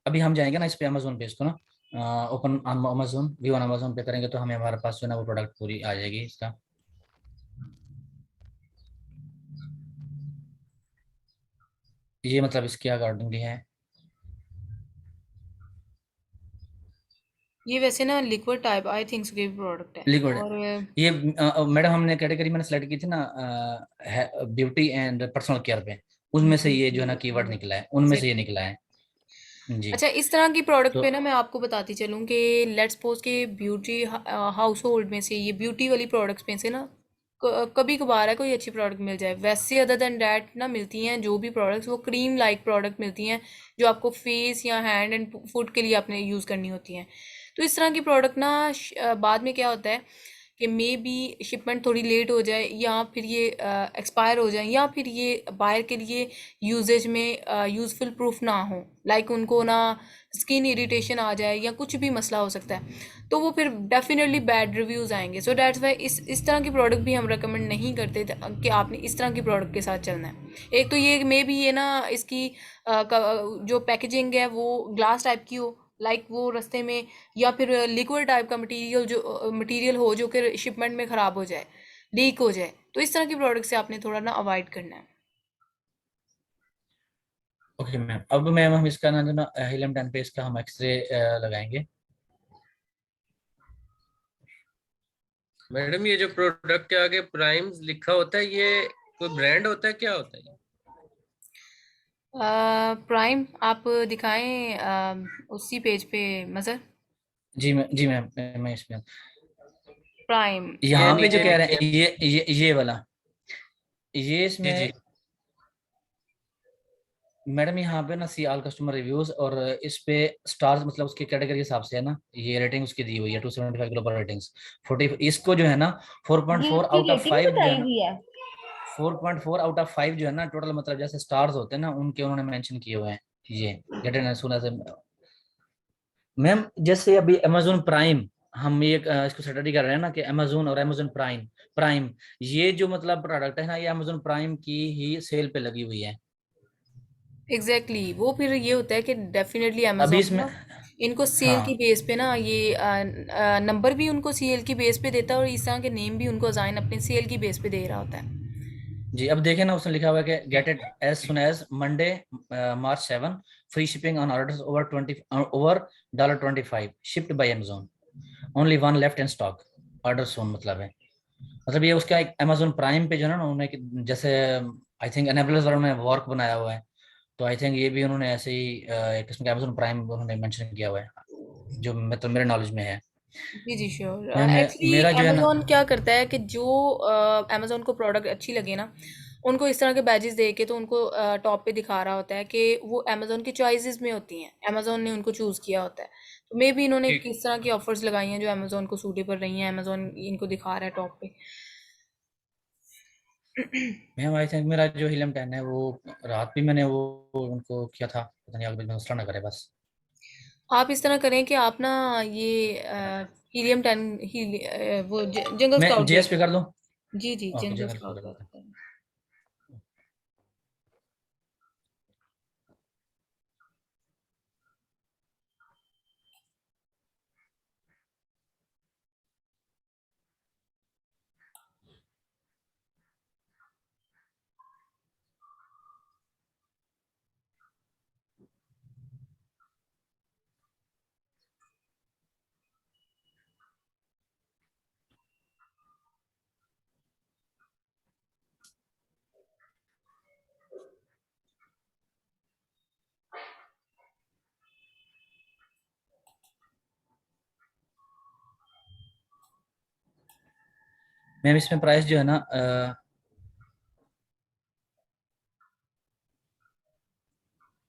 अभी हम जाएंगे ना इस पे अमेजोन पे, इसको ना open Amazon view on Amazon पे करेंगे, तो हमें हमारे पास जो है ना वो प्रोडक्ट पूरी आ जाएगी इसका। ये मतलब इसके अकॉर्डिंगली है। ये वैसे ना लिक्विड टाइप आई थिंक के प्रोडक्ट है। लिक्विड और ये मैडम हमने कैटेगरी मैंने सेलेक्ट की थी ना ब्यूटी एंड पर्सनल केयर पे, उनमें से जी ये जो जी है ना कीवर्ड निकला है, उनमें से ये एग्जैक्टली। निकला है। जी। अच्छा, इस तरह की प्रोडक्ट तो पे ना मैं आपको बताती चलूँ कि लेट्स सपोज के ब्यूटी हाउस होल्ड में से ये ब्यूटी वाली प्रोडक्ट्स में से ना कभी कभार है कोई अच्छी प्रोडक्ट मिल जाए। वैसे अदर देन डैट ना मिलती हैं जो भी प्रोडक्ट्स वो क्रीम लाइक प्रोडक्ट मिलती हैं जो आपको फेस या हैंड एंड फुट के लिए आपने यूज़ करनी होती हैं। तो इस तरह की प्रोडक्ट ना बाद में क्या होता है कि मे बी शिपमेंट थोड़ी लेट हो जाए या फिर ये एक्सपायर हो जाए या फिर ये बायर के लिए यूजेज में यूज़फुल प्रूफ ना हो, लाइक उनको ना स्किन इरिटेशन आ जाए या कुछ भी मसला हो सकता है, तो वो फिर डेफिनेटली बैड रिव्यूज़ आएंगे। सो दैट्स वाई इस तरह की प्रोडक्ट भी हम रेकमेंड नहीं करते कि आपने इस तरह की प्रोडक्ट के साथ चलना है। एक तो ये मे बी ये ना इसकी जो पैकेजिंग है वो ग्लास टाइप की हो, लाइक वो रास्ते में, या फिर लिक्विड टाइप का मटेरियल हो जो कि शिपमेंट में ख़राब हो जाए, लीक हो जाए। तो इस तरह की प्रोडक्ट से आपने थोड़ा ना अवॉइड करना है। ओके मैम, अब मैम हम इसका ना जो ना हीलियम 10 पे इसका हम एक्सरे लगाएंगे। मैडम ये जो प्रोडक्ट के आगे प्राइम्स लिखा होता है, ये कोई ब्रांड होता है, क्या होता है? प्राइम आप दिखाएं उसी पेज पे मज़र। जी मैम, मैं इसमें प्राइम ये यहाँ पे जो नीचे कह रहे नीचे। हैं ये वाला, ये जी जी। इसमें मैडम यहाँ पे ना सी ऑल कस्टमर रिव्यूज, और इस पे स्टार्स मतलब उसके कैटेगरी के हिसाब से है ना, ये रेटिंग उसकी दी हुई है 275 ग्लोबल रेटिंग्स 40। इसको जो है ना ये 4.4 उसकी आउट ऑफ रेटिंग 5 जो है बताई ना, हुई है। 4.4 आउट ऑफ 5 जो है ना टोटल, मतलब जैसे स्टार्स होते हैं ना उनके उन्होंने मेंशन किए हुए हैं। ये गेट एंड सुना से मैम, जैसे अभी अमेजोन प्राइम हम ये इसको स्टडी कर रहे हैं ना कि अमेजोन और अमेजोन प्राइम प्राइम ये जो मतलब प्रोडक्ट है ना, ये अमेजोन प्राइम की ही सेल पे लगी हुई है। Exactly exactly। वो फिर ये होता है कि डेफिनेटली अभी अमेजोन इसमें ना इनको सेल की हाँ बेस पे ना ये नंबर भी उनको सेल की बेस पे देता है और इस तरह के नेम भी उनको अजाइन अपने सेल की बेस पे दे रहा होता है। जी, अब देखें ना उसने लिखा हुआ है कि get it as soon as Monday March 7, free shipping on orders over $25 shipped by Amazon, only one left in stock, order soon मतलब है। मतलब ये उसका एक अमेजोन प्राइम पे जो है ना उन्होंने जैसे आई थिंक एनेबलर्स वालों ने वर्क बनाया हुआ है, तो आई थिंक ये भी उन्होंने ऐसे ही एक किस्म का अमेजोन प्राइम उन्होंने मेंशन किया हुआ है, जो मतलब मेरे नॉलेज में है। जी जी श्योर। मैम एक्चुअली मेरा जो है ना। अमेजोन क्या करता है कि जो अमेजोन को प्रोडक्ट अच्छी लगे ना उनको इस तरह के बैजेस दे के तो उनको टॉप पे दिखा रहा होता है कि वो अमेजोन की चॉइसेस में होती हैं, अमेजोन ने उनको चूज़ किया होता है। तो मे बी इन्होंने ठीक। किस तरह की ऑफर्स लगाई हैं जो अमेजोन को सूटेबल रही हैं, अमेजोन इनको दिखा रहा है टॉप पे। मैम आई थिंक मेरा जो हीलियम 10 है वो रात भी मैंने वो उनको किया था, पता नहीं आगे मसला ना करे बस। आप इस तरह करें कि आप ना ये हीलियम 10 वो जंगल मैं स्काउट जेएस देख पे लें। कर दूं? जी जी, ओके जंगल जंगल को स्काउट कर देता देख हूँ। लें। मैम इसमें प्राइस जो है ना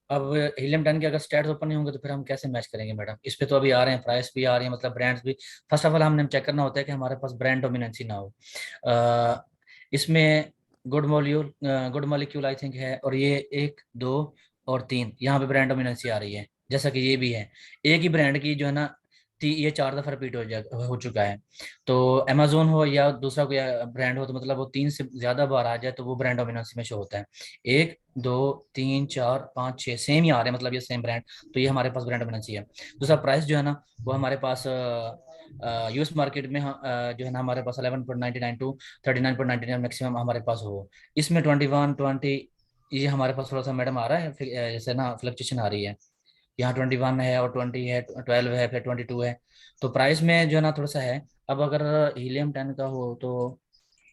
अब हीलियम 10 के अगर स्टैट्स ओपन नहीं होंगे तो फिर हम कैसे मैच करेंगे मैडम? इस पे तो अभी आ रहे हैं, प्राइस भी आ रही है, मतलब ब्रांड्स भी। फर्स्ट ऑफ ऑल हमने चेक करना होता है कि हमारे पास ब्रांड डोमिनेंसी ना हो। इसमें गुड मॉलिक्यूल आई थिंक है, और ये 1 2 और 3 यहाँ पे ब्रांड डोमिनेंसी आ रही है, जैसा कि ये भी है। एक ही ब्रांड की जो है ना ये 4 दफा रिपीट हो चुका है। तो अमेजोन हो या दूसरा कोई ब्रांड हो, तो मतलब वो 3 से ज्यादा बार आ जाए तो वो ब्रांड डोमिनेंसी में शो होता है। 1 2 3 4 5 6 सेम ही आ रहे हैं, मतलब ये सेम ब्रांड, तो ये हमारे पास ब्रांड डोमिनेंसी है। दूसरा प्राइस जो है ना वो हमारे पास यूएस मार्केट में जो है ना हमारे पास 11.99 टू 39.99 मैक्सिमम हमारे पास हो। इसमें 21 20 ये हमारे पास थोड़ा सा मैडम आ रहा है, जैसे ना फ्लक्चुएशन आ रही है। यहाँ 21 है और 20 है, 12 है, फिर 22 है। तो प्राइस में जो है ना थोड़ा सा है। अब अगर हीलियम 10 का हो तो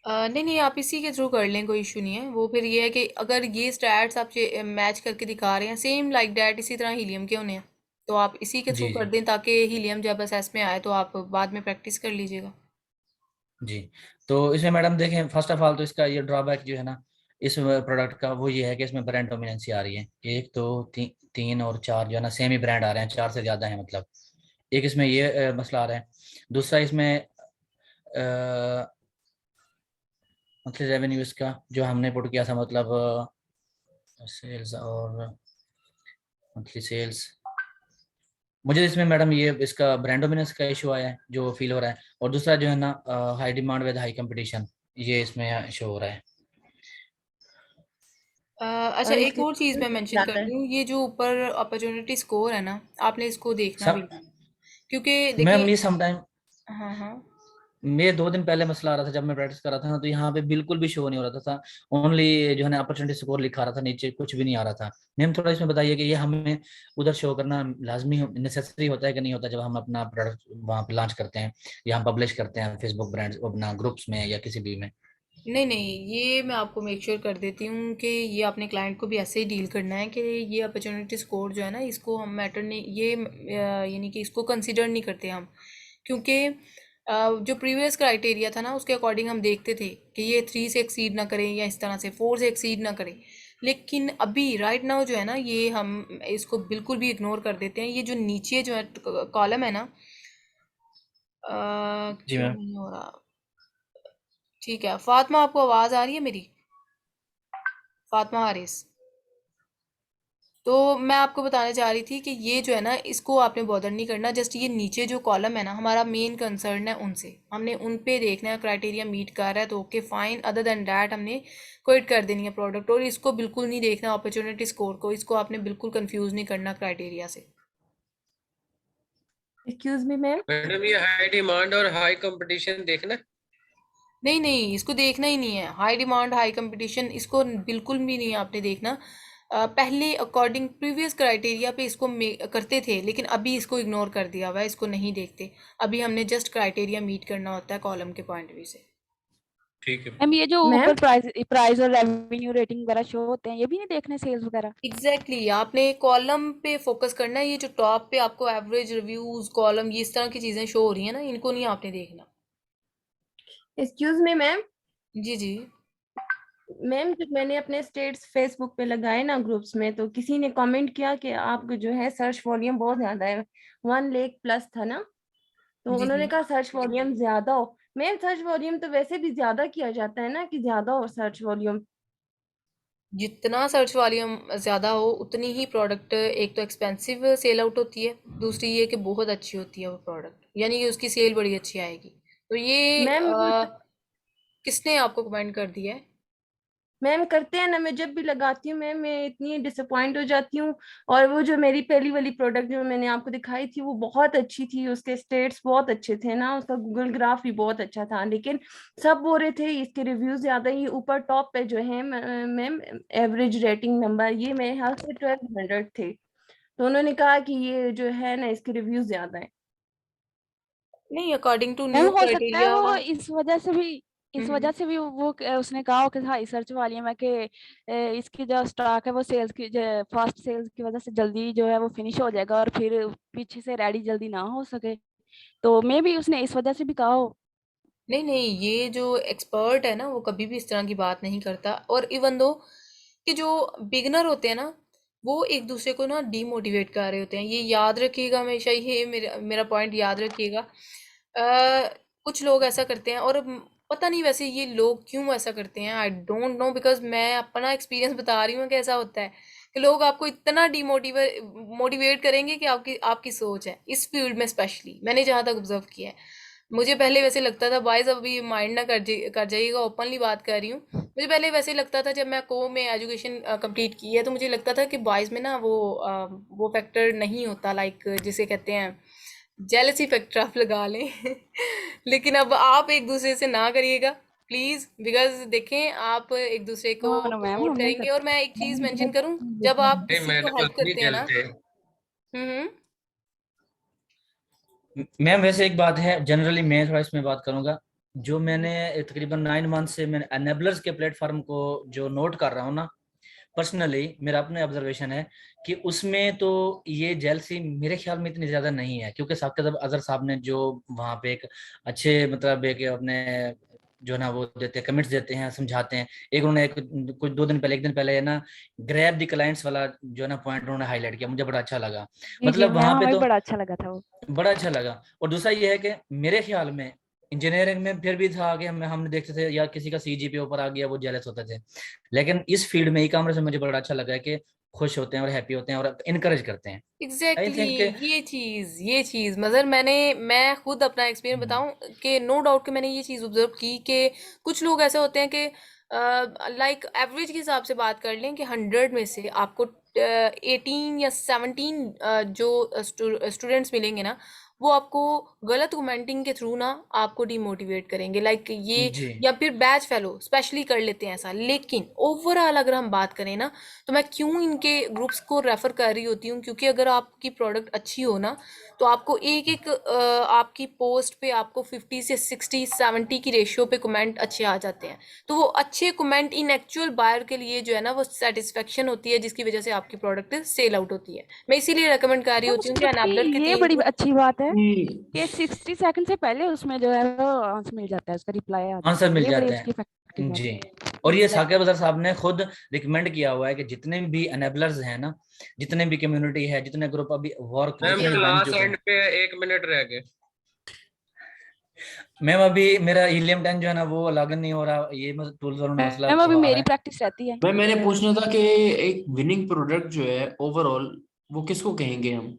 नहीं नहीं, आप इसी के थ्रू कर लें, कोई इशू नहीं है। वो फिर ये है कि अगर ये स्टैट्स आप मैच करके दिखा रहे हैं सेम लाइक डैट इसी तरह हीलियम के होने हैं, तो आप इसी के थ्रू जी कर जी दें, ताकि हीलियम जब एसएस में आए तो आप बाद में प्रैक्टिस कर लीजिएगा। जी। तो इसमें मैडम देखें, फर्स्ट ऑफ ऑल तो इसका ये ड्रॉबैक जो है ना इस प्रोडक्ट का वो ये है कि इसमें ब्रांड डोमिनेंसी आ रही है। 1 2 3 और 4 जो है ना सेम ही ब्रांड आ रहे हैं, 4 से ज्यादा है मतलब। एक इसमें ये मसला आ रहा है। दूसरा इसमें मंथली रेवेन्यू इसका जो हमने पुट किया था, मतलब सेल्स और मंथली सेल्स, मुझे इसमें मैडम ये इसका ब्रांड डोमिनेंस का इशू आया है जो फील हो रहा है। और दूसरा जो है ना high demand with high competition, ये इसमें शो हो रहा है। अच्छा, और एक इसके और चीज़ मैं मेंशन कर ज्यादा है। दूँ, ये जो ऊपर अपॉर्चुनिटी स्कोर है ना, आपने इसको देखना भी सब है, क्योंकि मैम देखिए। ये समटाइम हाँ हाँ। मैं 2 दिन पहले मसला आ रहा था जब मैं प्रैक्टिस कर रहा था ना, तो यहाँ पे बिल्कुल भी शो नहीं हो रहा था। ओनली जो है ना अपॉर्चुनिटी स्कोर लिखा रहा था, नीचे कुछ भी नहीं आ रहा था। मैम थोड़ा इसमें बताइए कि ये हमें उधर शो करना लाजमी नेसेसरी होता है कि नहीं होता, जब हम अपना प्रोडक्ट वहाँ पे लॉन्च करते हैं या हम पब्लिश करते हैं फेसबुक ब्रांड्स अपना ग्रुप्स में या किसी भी में? नहीं नहीं, ये मैं आपको मेक श्योर कर देती हूँ कि ये अपने क्लाइंट को भी ऐसे ही डील करना है कि ये अपॉर्चुनिटी स्कोर जो है ना, इसको हम मैटर नहीं, ये यानी कि इसको कंसिडर नहीं करते हम, क्योंकि जो प्रीवियस क्राइटेरिया था ना उसके अकॉर्डिंग हम देखते थे कि ये 3 से एक्सीड ना करें या इस तरह से 4 से एक्सीड ना करें। लेकिन अभी राइट नाउ जो है ना, ये हम इसको बिल्कुल भी इग्नोर कर देते हैं। ये जो नीचे जो है कॉलम है ना, जी क्यों मैम। नहीं हो रहा? ठीक है फातिमा, आपको आवाज़ आ रही है मेरी? फातिमा हारिस। तो मैं आपको बताने चाह रही थी कि ये जो है ना, इसको आपने बॉदर नहीं करना। जस्ट ये नीचे जो कॉलम है ना, हमारा मेन कंसर्न है उनसे, हमने उन पे देखना है क्राइटेरिया मीट कर रहा है तो okay fine, other than that हमने क्विट कर देनी है प्रोडक्ट। और इसको बिल्कुल नहीं देखना अपॉर्चुनिटी स्कोर को, इसको आपने बिल्कुल कंफ्यूज नहीं करना क्राइटेरिया से। Excuse me ma'am. मैडम ये हाई डिमांड और हाई कंपटीशन देखना है। नहीं नहीं, इसको देखना ही नहीं है। हाई डिमांड हाई कंपटीशन इसको बिल्कुल भी नहीं आपने देखना। पहले अकॉर्डिंग प्रीवियस क्राइटेरिया पे इसको करते थे, लेकिन अभी इसको इग्नोर कर दिया हुआ है, इसको नहीं देखते। अभी हमने जस्ट क्राइटेरिया मीट करना होता है कॉलम के पॉइंट व्यू से। ठीक है। मैम ये जो मैम ऊपर प्राइस प्राइस और रेवेन्यू रेटिंग वगैरह शो होते हैं, ये भी नहीं देखने सेल्स वगैरह? एग्जैक्टली आपने कॉलम पे फोकस करना है। ये जो टॉप पे आपको एवरेज रिव्यूज कॉलम ये इस तरह की चीज़ें शो हो रही हैं ना, इनको नहीं आपने देखना। Excuse me ma'am. जी जी। मैम जब मैंने अपने स्टेट्स फेसबुक पे लगाए ना ग्रुप्स में, तो किसी ने कमेंट किया कि आपको जो है सर्च वॉल्यूम बहुत ज्यादा है, 1 लाख प्लस था ना। तो जी उन्होंने जी। कहा सर्च वॉल्यूम ज्यादा हो। मैम सर्च वॉल्यूम तो वैसे भी ज्यादा किया जाता है ना, कि ज्यादा हो सर्च वॉल्यूम। जितना सर्च वॉल्यूम ज़्यादा हो उतनी ही प्रोडक्ट एक तो एक्सपेंसिव सेल आउट होती है, दूसरी ये कि बहुत अच्छी होती है वो प्रोडक्ट, यानी कि उसकी सेल बड़ी अच्छी आएगी। तो ये मैम वो किसने आपको कमेंट कर दिया है? मैम करते हैं ना, मैं जब भी लगाती हूँ मैम मैं इतनी डिसअपॉइंट हो जाती हूँ। और वो जो मेरी पहली वाली प्रोडक्ट जो मैंने आपको दिखाई थी वो बहुत अच्छी थी, उसके स्टेट्स बहुत अच्छे थे ना, उसका गूगल ग्राफ भी बहुत अच्छा था, लेकिन सब बोल रहे थे इसके रिव्यूज ज्यादा। ही ऊपर टॉप पे जो है मैम एवरेज रेटिंग नंबर ये मेरे ख्याल से 1200 थे। तो उन्होंने कहा कि ये जो है ना इसके रिव्यूज ज्यादा है। नहीं, अकॉर्डिंग टू मैम न्यू हो सकता है क्राइटेरिया। वो इस वजह से भी वो उसने कहा हो कि हाई सर्च वाली है, मैं कि इसकी जो स्टॉक है वो सेल्स की फास्ट सेल्स की वजह से जल्दी जो है वो फिनिश हो जाएगा और फिर पीछे से रेडी जल्दी ना हो सके। तो मे भी उसने इस वजह से भी कहा हो। नहीं नहीं, ये जो एक्सपर्ट है ना वो कभी भी इस तरह की बात नहीं करता। और इवन दो कि जो बिगनर होते हैं ना वो एक दूसरे को ना डीमोटिवेट कर रहे होते हैं, ये याद रखिएगा हमेशा, ये मेरा मेरा पॉइंट याद रखिएगा। कुछ लोग ऐसा करते हैं और पता नहीं वैसे ये लोग क्यों ऐसा करते हैं, आई डोंट नो, बिकॉज मैं अपना एक्सपीरियंस बता रही हूँ कैसा होता है कि लोग आपको इतना मोटिवेट करेंगे कि आपकी आपकी सोच है इस फील्ड में, स्पेशली मैंने जहाँ तक ऑब्जर्व किया है। मुझे पहले वैसे लगता था, बॉयज अभी माइंड ना कर जाइएगा, ओपनली बात कर रही हूँ, मुझे पहले वैसे लगता था जब मैं को में एजुकेशन कंप्लीट की है तो मुझे लगता था कि बॉयज में ना वो फैक्टर नहीं होता, लाइक जिसे कहते हैं जेलसी फैक्टर आप लगा लें। लेकिन अब आप एक दूसरे से ना करिएगा प्लीज, बिकॉज देखें आप एक दूसरे नो को नो मैम, प्रमोट हम नहीं करेंगे। और करते। मैं एक चीज मेंशन करूं, जब आप नहीं, किसी मेरे को को हेल्प नहीं करते हैं ना। चलते। हम्म। मैम वैसे एक बात है, जनरली मैं थोड़ा इसमें बात करूंगा। जो मैंने तकरीबन 9 मंथ से मैंने एनेबलर्स के प्लेटफॉर्म को जो नोट कर रहा हूँ ना, पर्सनली मेरा अपने ऑब्जर्वेशन है कि उसमें तो ये जेलसी मेरे ख्याल में इतनी ज्यादा नहीं है, क्योंकि साकिब अजहर साहब ने जो वहाँ पे एक अच्छे मतलब एक अपने जो है ना वो देते हैं, कमेंट्स देते हैं, समझाते हैं। एक उन्होंने कुछ 2 दिन पहले, 1 दिन पहले है ना, ग्रैब द क्लाइंट्स वाला जो है ना पॉइंट उन्होंने हाईलाइट किया, मुझे बड़ा अच्छा लगा। जी जी मतलब मैम, वहां पे हमें भी तो बड़ा अच्छा लगा था वो। बड़ा अच्छा लगा। और दूसरा ये है कि मेरे ख्याल में इंजीनियरिंग में फिर भी था कि हमने देखते थे या किसी का सीजीपीए ऊपर आ गया वो जेलस होते थे, लेकिन इस फील्ड में ई कॉमर्स में मुझे बड़ा अच्छा लगा है कि खुश होते हैं और हैप्पी होते हैं और इनकरेज करते हैं। आई एग्जैक्टली थिंक ये चीज मगर मैं खुद अपना एक्सपीरियंस बताऊं कि नो डाउट कि मैंने ये चीज ऑब्जर्व की कि कुछ लोग ऐसे होते हैं कि लाइक एवरेज के हिसाब से बात कर लें कि 100 में से आपको 18 या 17 जो स्टूडेंट्स मिलेंगे ना वो आपको गलत कमेंटिंग के थ्रू ना आपको डिमोटिवेट करेंगे, लाइक ये, जी या फिर बैच फेलो स्पेशली कर लेते हैं ऐसा। लेकिन ओवरऑल अगर हम बात करें ना तो मैं क्यों इनके ग्रुप्स को रेफर कर रही होती हूँ, क्योंकि अगर आपकी प्रोडक्ट अच्छी हो ना तो आपको एक एक आपकी पोस्ट पे आपको 50 से 60-70 की रेशियो पे कमेंट अच्छे आ जाते हैं। तो वो अच्छे कमेंट इन एक्चुअल बायर के लिए जो है ना वो सेटिस्फेक्शन होती है, जिसकी वजह से आपकी प्रोडक्ट सेल आउट होती है। मैं इसीलिए रेकमेंड कर रही मैम होती हूँ कि उसकी अनैबलर के ये 3 बड़ी ग्रुप। अच्छी बात है कि कि 60 सेकंड से पहले उसमें जो है वो आंसर मिल जाता है, उसका रिप्लाई आ जाता आंसर है। मिल ये बड़ी जाते उसकी इफेक्टिव हैं बात जी। है। और ये एग्जैक्टली। साकिब अजहर साहब ने खुद रिकमेंड किया हुआ है कि जितने भी एनेबलर्स हैं ना, जितने भी कम्युनिटी है, जितने ग्रुप अभी वर्क मैम जितने भी बन क्लास चुके हैं। एंड पे 1 मिनट रह गए। मैम अभी मेरा हीलियम 10 जो है ना वो लागन नहीं हो रहा, ये टूल्स और मसला मैम तो अभी आ रहा मेरी है। प्रैक्टिस रहती है। मैंने पूछना था कि एक विनिंग प्रोडक्ट जो है ओवरऑल वो किसको कहेंगे हम?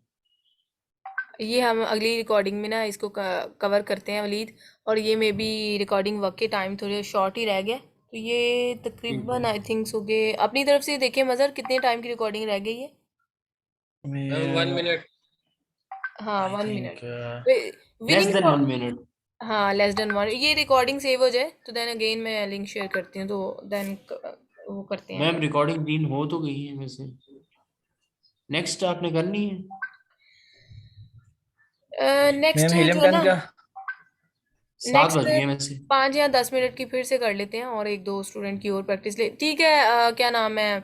ये हम अगली रिकॉर्डिंग में ना इसको कवर करते हैं वलीद। और ये मे बी रिकॉर्डिंग वर्क के टाइम थोड़े शॉर्ट ही रह गया, तो ये ठीक तकरीबन है आई थिंक हो गए। अपनी तरफ से देखिए मज़र कितने टाइम की रिकॉर्डिंग रह गई है। मैम, 1 मिनट। हाँ आई 1 मिनट। Think less winning. देन 1 मिनट। हाँ लेस देन 1, ये रिकॉर्डिंग सेव हो जाए तो देन अगेन मैं लिंक शेयर करती हूँ, तो देन वो करते हैं। मैम रिकॉर्डिंग 3 हो तो गई है वैसे, नेक्स्ट आपने करनी है। नेक्स्ट मैम हीलियम जो है 10 ना, का 7 नेक्स्ट बज गए वैसे। 5 या 10 मिनट की फिर से कर लेते हैं और एक दो स्टूडेंट की और प्रैक्टिस ले, ठीक है। क्या नाम है,